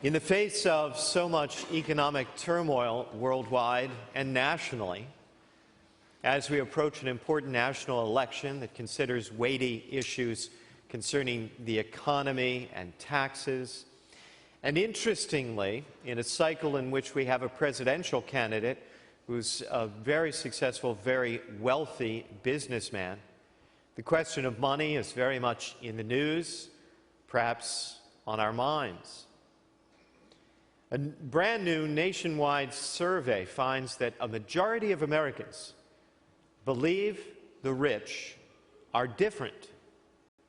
In the face of so much economic turmoil worldwide and nationally, as we approach an important national election that considers weighty issues concerning the economy and taxes, and interestingly, in a cycle in which we have a presidential candidate who's a very successful, very wealthy businessman, the question of money is very much in the news, perhaps on our minds. A brand new nationwide survey finds that a majority of Americans believe the rich are different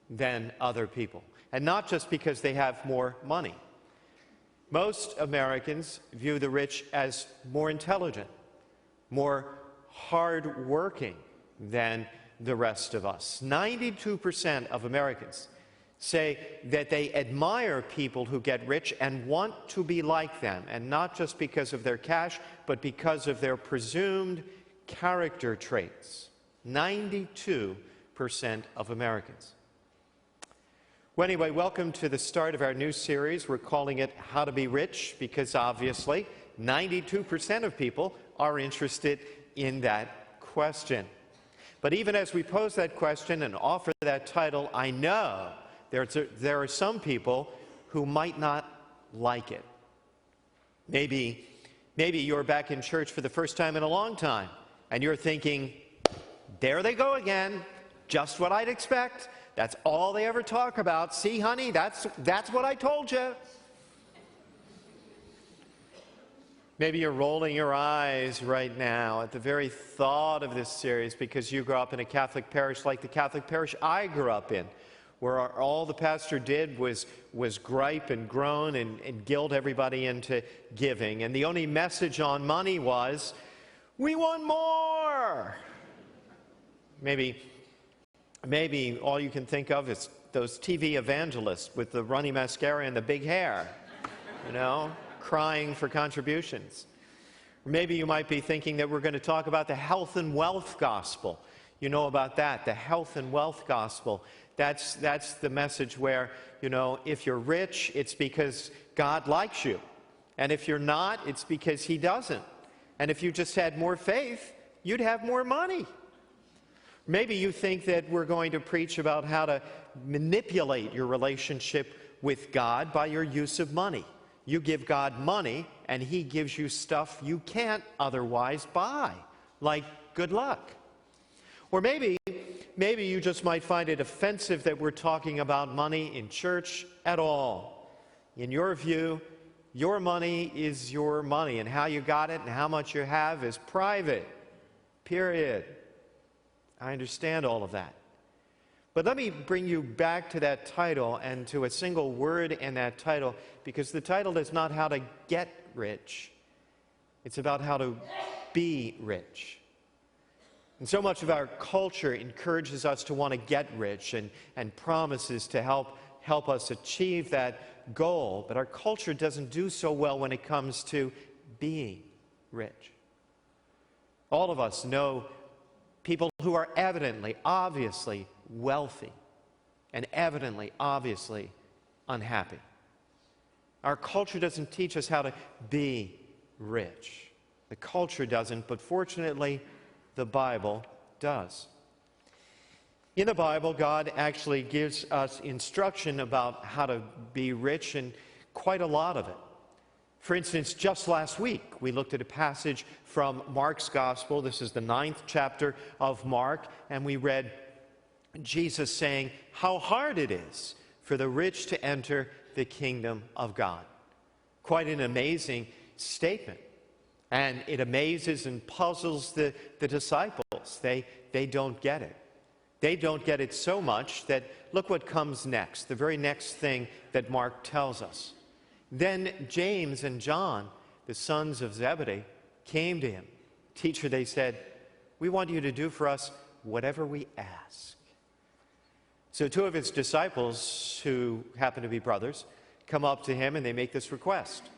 than other people, and not just because they have more money. Most Americans view the rich as more intelligent, more hard-working than the rest of us. 92% of Americans say that they admire people who get rich and want to be like them, and not just because of their cash, but because of their presumed character traits. 92% of Americans. Well, anyway, welcome to the start of our new series. We're calling it How to Be Rich, because obviously 92% of people are interested in that question. But even as we pose that question and offer that title, I know there are some people who might not like it. Maybe you're back in church for the first time in a long time, and you're thinking, there they go again, just what I'd expect. That's all they ever talk about. See, honey, that's what I told you. Maybe you're rolling your eyes right now at the very thought of this series because you grew up in a Catholic parish like the Catholic parish I grew up in, where all the pastor did was gripe and groan and guilt everybody into giving. And the only message on money was, we want more. Maybe all you can think of is those TV evangelists with the runny mascara and the big hair, crying for contributions. Or maybe you might be thinking that we're going to talk about the health and wealth gospel. You know about that, the health and wealth gospel. That's the message where, if you're rich, it's because God likes you. And if you're not, it's because He doesn't. And if you just had more faith, you'd have more money. Maybe you think that we're going to preach about how to manipulate your relationship with God by your use of money. You give God money, and He gives you stuff you can't otherwise buy, like good luck. Or maybe you just might find it offensive that we're talking about money in church at all. In your view, your money is your money, and how you got it and how much you have is private, period. I understand all of that. But let me bring you back to that title and to a single word in that title, because the title is not how to get rich. It's about how to be rich. And so much of our culture encourages us to want to get rich and promises to help us achieve that goal. But our culture doesn't do so well when it comes to being rich. All of us know people who are evidently, obviously wealthy and evidently, obviously unhappy. Our culture doesn't teach us how to be rich. The culture doesn't, but fortunately, the Bible does. In the Bible, God actually gives us instruction about how to be rich, and quite a lot of it. For instance, just last week, we looked at a passage from Mark's Gospel. This is the 9th chapter of Mark, and we read Jesus saying how hard it is for the rich to enter the kingdom of God. Quite an amazing statement. And it amazes and puzzles the disciples. They don't get it. They don't get it so much that look what comes next, the very next thing that Mark tells us. Then James and John, the sons of Zebedee, came to him. Teacher, they said, we want you to do for us whatever we ask. So two of his disciples, who happen to be brothers, come up to him and they make this request.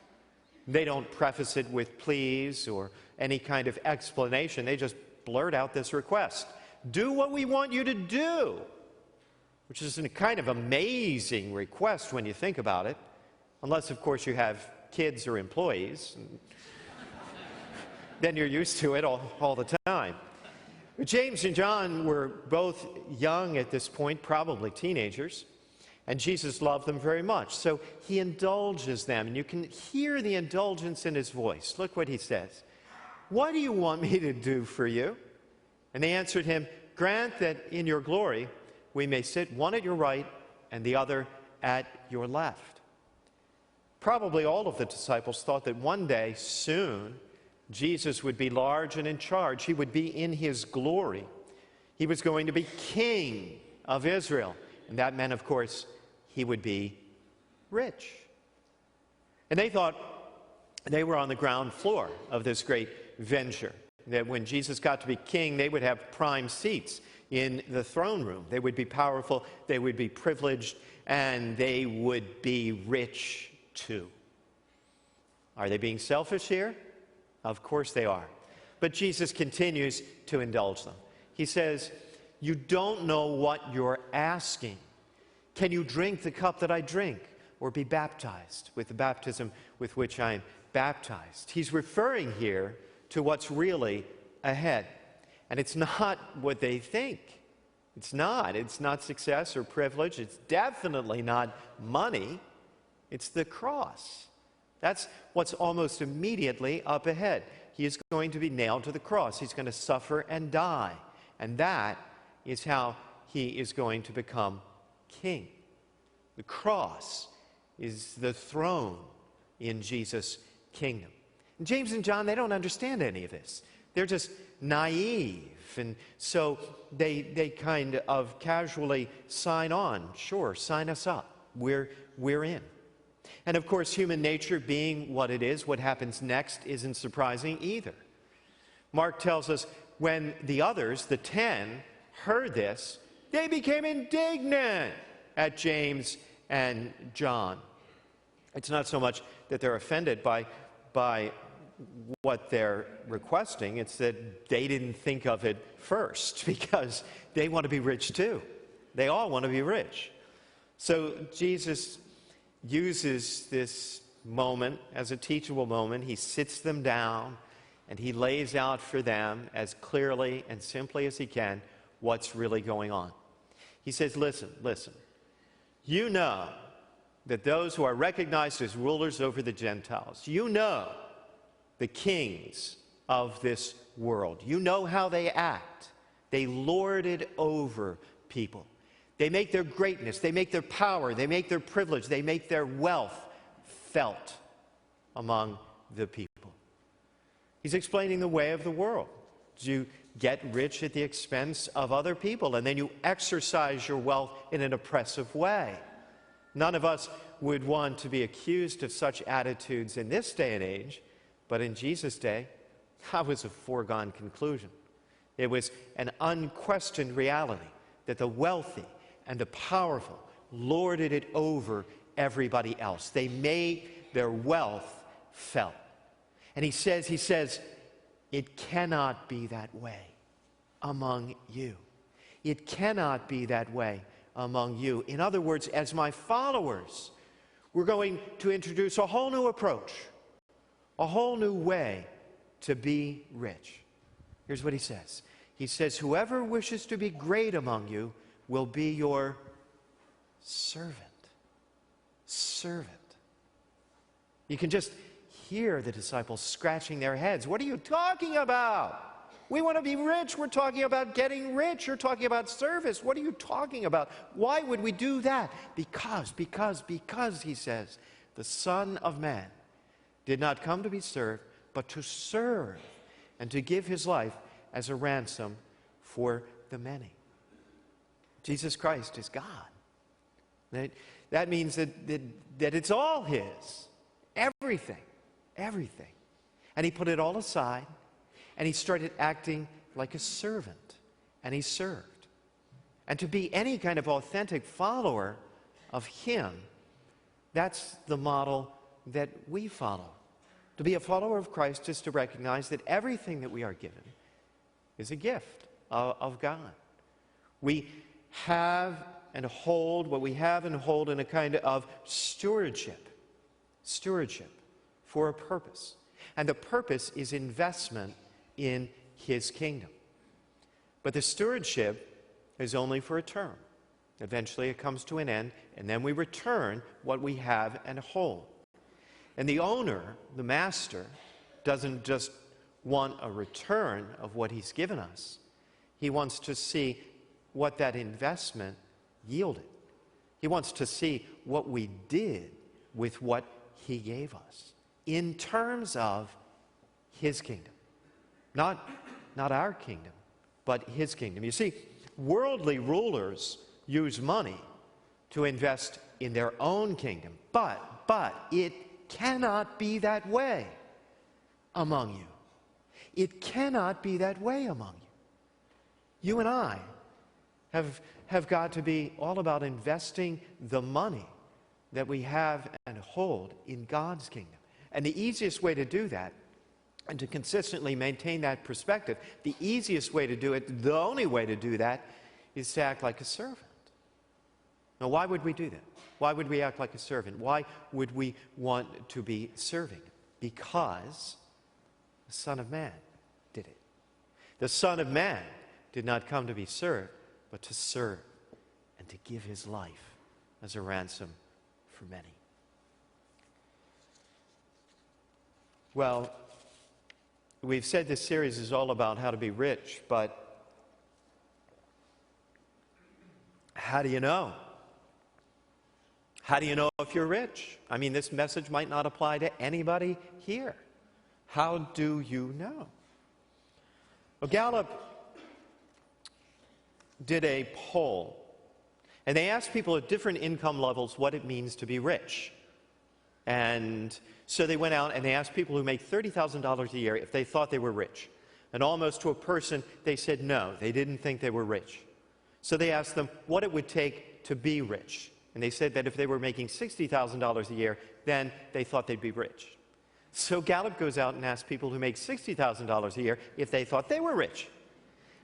They don't preface it with please or any kind of explanation. They just blurt out this request. Do what we want you to do, which is a kind of amazing request when you think about it. Unless, of course, you have kids or employees. Then you're used to it all the time. But James and John were both young at this point, probably teenagers, and Jesus loved them very much. So he indulges them, and you can hear the indulgence in his voice. Look what he says. "What do you want me to do for you?" And they answered him, "Grant that in your glory we may sit one at your right and the other at your left." Probably all of the disciples thought that one day, soon, Jesus would be large and in charge. He would be in his glory. He was going to be king of Israel. And that meant, of course, he would be rich. And they thought they were on the ground floor of this great venture. That when Jesus got to be king, they would have prime seats in the throne room. They would be powerful, they would be privileged, and they would be rich too. Are they being selfish here? Of course they are. But Jesus continues to indulge them. He says, "You don't know what you're asking. Can you drink the cup that I drink, or be baptized with the baptism with which I am baptized?" He's referring here to what's really ahead. And it's not what they think. It's not success or privilege. It's definitely not money. It's the cross. That's what's almost immediately up ahead. He is going to be nailed to the cross. He's going to suffer and die. And that is how he is going to become king. The cross is the throne in Jesus' kingdom. And James and John, they don't understand any of this. They're just naive. And so they kind of casually sign on. Sure, sign us up. We're in. And of course, human nature being what it is, what happens next isn't surprising either. Mark tells us when the others, the 10, heard this, they became indignant at James and John. It's not so much that they're offended by what they're requesting, it's that they didn't think of it first, because they want to be rich too. They all want to be rich. So Jesus uses this moment as a teachable moment. He sits them down and he lays out for them as clearly and simply as he can what's really going on. He says, listen, you know that those who are recognized as rulers over the Gentiles, you know the kings of this world, you know how they act. They lord it over people. They make their greatness, they make their power, they make their privilege, they make their wealth felt among the people. He's explaining the way of the world. You get rich at the expense of other people, and then you exercise your wealth in an oppressive way. None of us would want to be accused of such attitudes in this day and age, but in Jesus' day, that was a foregone conclusion. It was an unquestioned reality that the wealthy and the powerful lorded it over everybody else. They made their wealth felt. And he says, it cannot be that way among you. It cannot be that way among you. In other words, as my followers, we're going to introduce a whole new approach, a whole new way to be rich. Here's what he says. He says, whoever wishes to be great among you will be your servant. Servant. You can just hear the disciples scratching their heads. What are you talking about? We want to be rich. We're talking about getting rich. You're talking about service. What are you talking about? Why would we do that? Because, he says, the Son of Man did not come to be served, but to serve and to give his life as a ransom for the many. Jesus Christ is God. That means that it's all his. Everything. And he put it all aside, and he started acting like a servant, and he served. And to be any kind of authentic follower of him, that's the model that we follow. To be a follower of Christ is to recognize that everything that we are given is a gift of God. We have and hold what we have and hold in a kind of stewardship. stewardship for a purpose. And the purpose is investment in his kingdom. But the stewardship is only for a term. Eventually it comes to an end, and then we return what we have and hold. And the owner, the master, doesn't just want a return of what he's given us. He wants to see what that investment yielded. He wants to see what we did with what he gave us in terms of his kingdom. Not our kingdom, but his kingdom. You see, worldly rulers use money to invest in their own kingdom, but it cannot be that way among you. It cannot be that way among you. You and I have got to be all about investing the money that we have and hold in God's kingdom. And the easiest way to do that, and to consistently maintain that perspective, the easiest way to do it, the only way to do that, is to act like a servant. Now, why would we do that? Why would we act like a servant? Why would we want to be serving? Because the Son of Man did it. The Son of Man did not come to be served, but to serve and to give his life as a ransom for many. Well, we've said this series is all about how to be rich, but how do you know? How do you know if you're rich? I mean, this message might not apply to anybody here. How do you know? Well, Gallup did a poll, and they asked people at different income levels what it means to be rich. And so they went out and they asked people who make $30,000 a year if they thought they were rich. And almost to a person, they said no, they didn't think they were rich. So they asked them what it would take to be rich. And they said that if they were making $60,000 a year, then they thought they'd be rich. So Gallup goes out and asks people who make $60,000 a year if they thought they were rich.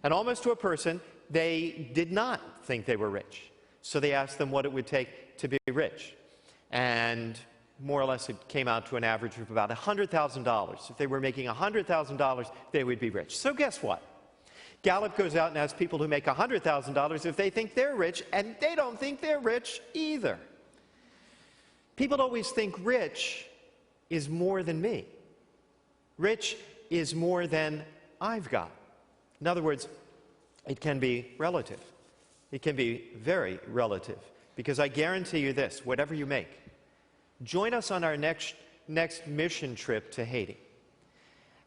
And almost to a person, they did not think they were rich. So they asked them what it would take to be rich. And more or less it came out to an average of about $100,000. If they were making $100,000, they would be rich. So guess what? Gallup goes out and asks people who make $100,000 if they think they're rich, and they don't think they're rich either. People always think rich is more than me. Rich is more than I've got. In other words, it can be relative. It can be very relative. Because I guarantee you this, whatever you make, join us on our next mission trip to Haiti.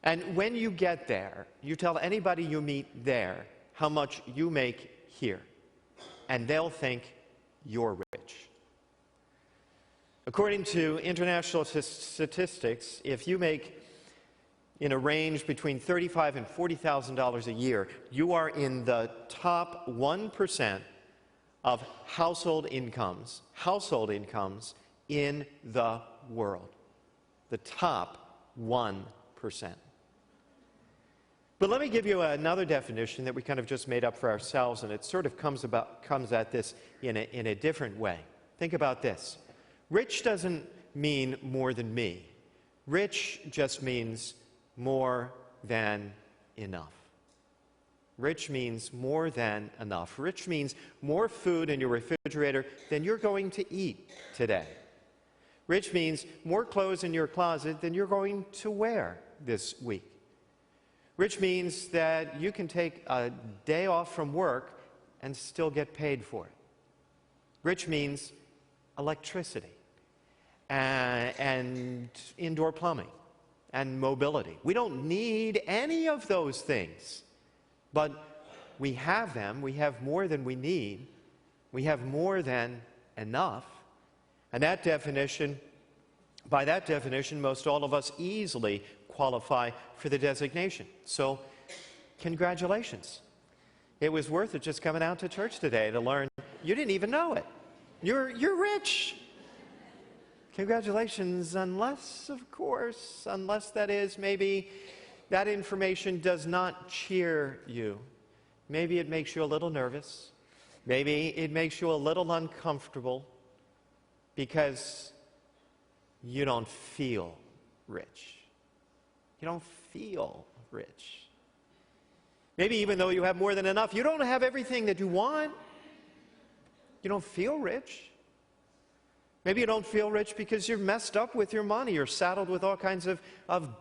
And when you get there, you tell anybody you meet there how much you make here. And they'll think you're rich. According to international statistics, if you make in a range between $35,000 and $40,000 a year, you are in the top 1% of household incomes in the world. The top 1%. But let me give you another definition that we kind of just made up for ourselves, and it sort of comes at this in a different way. Think about this. Rich doesn't mean more than me. Rich just means more than enough. Rich means more than enough. Rich means more food in your refrigerator than you're going to eat today. Rich means more clothes in your closet than you're going to wear this week. Rich means that you can take a day off from work and still get paid for it. Rich means electricity and indoor plumbing and mobility. We don't need any of those things, but we have them. We have more than we need. We have more than enough. And that definition, by that definition, most all of us easily qualify for the designation. So, congratulations. It was worth it just coming out to church today to learn you didn't even know it. You're rich. Congratulations, unless that is, maybe that information does not cheer you. Maybe it makes you a little nervous. Maybe it makes you a little uncomfortable because you don't feel rich. You don't feel rich. Maybe even though you have more than enough, you don't have everything that you want. You don't feel rich. Maybe you don't feel rich because you're messed up with your money. You're saddled with all kinds of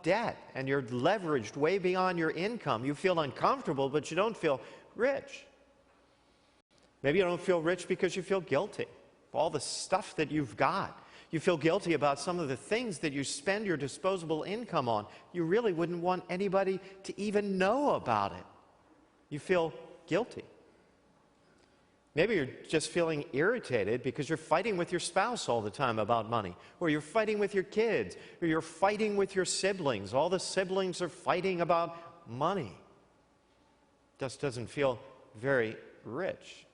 debt, and you're leveraged way beyond your income. You feel uncomfortable, but you don't feel rich. Maybe you don't feel rich because you feel guilty for all the stuff that you've got. You feel guilty about some of the things that you spend your disposable income on. You really wouldn't want anybody to even know about it. You feel guilty. Maybe you're just feeling irritated because you're fighting with your spouse all the time about money, or you're fighting with your kids, or you're fighting with your siblings. All the siblings are fighting about money. Just doesn't feel very rich.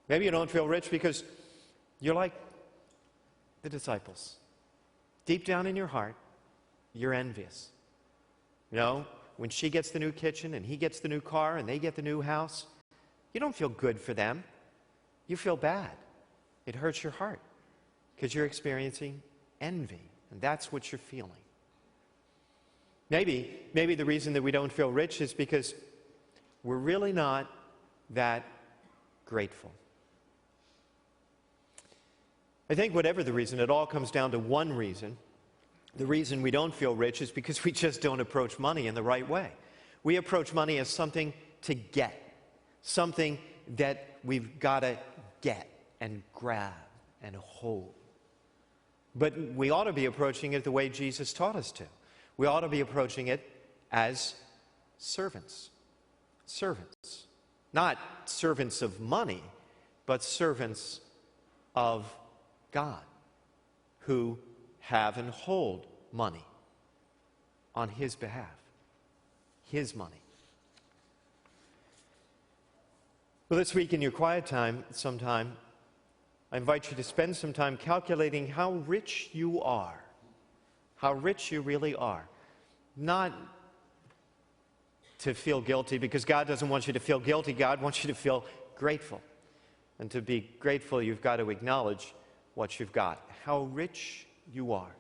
Maybe you don't feel rich because you're like the disciples. Deep down in your heart, you're envious. You know, when she gets the new kitchen and he gets the new car and they get the new house, you don't feel good for them. You feel bad. It hurts your heart because you're experiencing envy, and that's what you're feeling. Maybe the reason that we don't feel rich is because we're really not that grateful. I think whatever the reason, it all comes down to one reason. The reason we don't feel rich is because we just don't approach money in the right way. We approach money as something to get. Something that we've got to get and grab and hold. But we ought to be approaching it the way Jesus taught us to. We ought to be approaching it as servants. Servants. Not servants of money, but servants of God who have and hold money on His behalf. His money. Well, this week in your quiet time sometime, I invite you to spend some time calculating how rich you are. How rich you really are. Not to feel guilty, because God doesn't want you to feel guilty. God wants you to feel grateful. And to be grateful, you've got to acknowledge what you've got. How rich you are.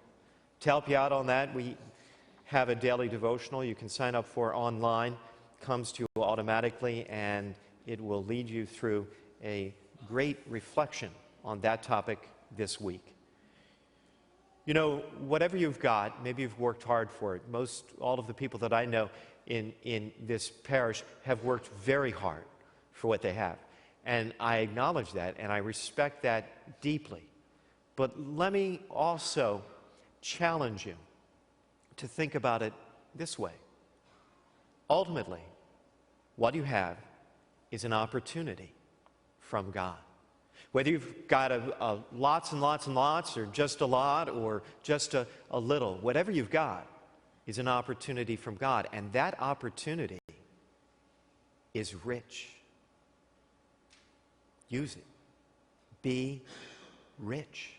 To help you out on that, we have a daily devotional you can sign up for online. It comes to you automatically, and it will lead you through a great reflection on that topic this week. You know, whatever you've got, maybe you've worked hard for it. All of the people that I know in this parish have worked very hard for what they have. And I acknowledge that, and I respect that deeply. But let me also challenge you to think about it this way. Ultimately, what you have is an opportunity from God. Whether you've got lots and lots and lots, or just a lot, or just a little, whatever you've got is an opportunity from God. And that opportunity is rich. Use it. Be rich.